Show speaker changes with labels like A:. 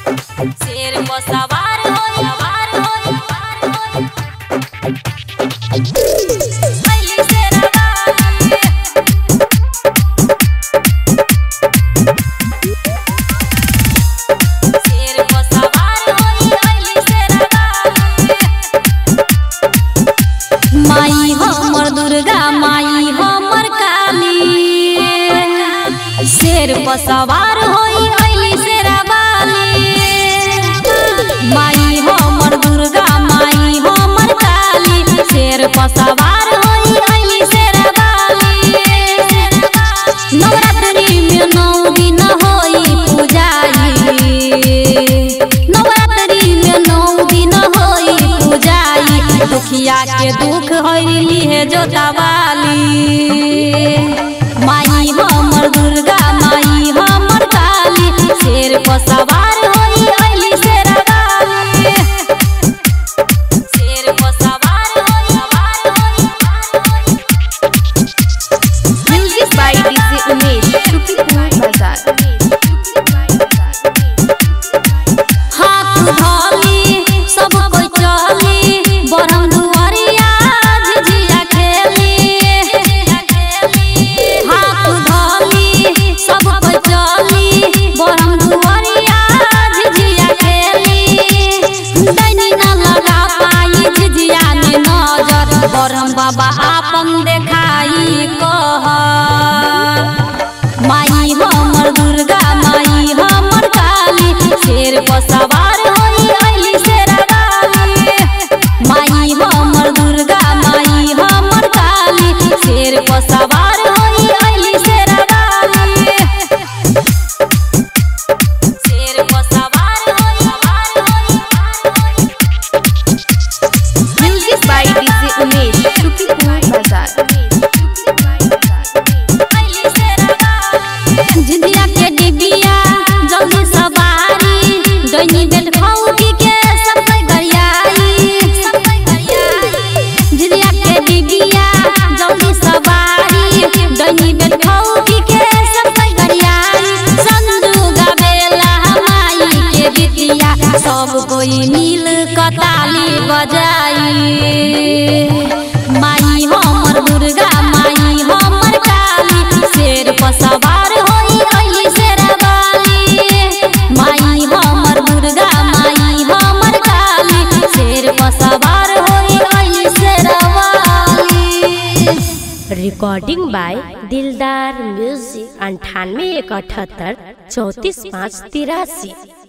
A: शेर को सवार होई सवार होई अइली शेरा वाली शेर को सवार होई अइली शेरा वाली माई हमर दुर्गा माई हमर काली शेर को सवार होई अइली शेरा वाली माई हमर दुर्गा माई हमर काली शेर को सवार होई अइली शेरा वाली नवरात्रि में 9 दिन होई पूजाई नवरात्रि में 9 दिन होई पूजाई दुखिया के दुख होइली है जोतावाली माई हमर दुर्गा माई हमर काली शेर को सवार होई अइली शेरा वाली शेर को सवार होई सवार होई
B: म्यूजिक बाय डीजे उमेश शुक्रिया बाजार।
A: हाथ धोली सब कोई चली बरम दुआरिया झिझिया खेली हाथ धोली सब कोई चली बरम दुआरिया झिझिया खेली दैनी न लगा पाई झिझिया में नजर बरम बाबा आपन देखाई कह माई हमर दुर्गा माई हमर काली शेर को सवार होई अइली शेरा वाली माई हमर दुर्गा माई हमर काली शेर को सवार होई अइली शेरा वाली शेर को सवार होई सवार होई
B: म्यूजिक बाय डीजे उमेश शुक्रिया बाजार।
A: झिझिया के डिबिया जल्दी सवारी दैनी बेल भौजी के सब गरियाई झिझिया के डिबिया जल्दी सवारी दैनी बेल भौजी के सब गरियाई संजू गावेला माई के गीतिया सब कोई मिल कताली बजाई माई हमर दुर्गा माई हमर काली शेर को सवार होई अइली शेरा वाली माई हमर दुर्गा माई हमर काली शेर को सवार होई अइली शेरा वाली।
C: रिकॉर्डिंग बाय दिलदार म्यूजिक 98 178 34 5 83।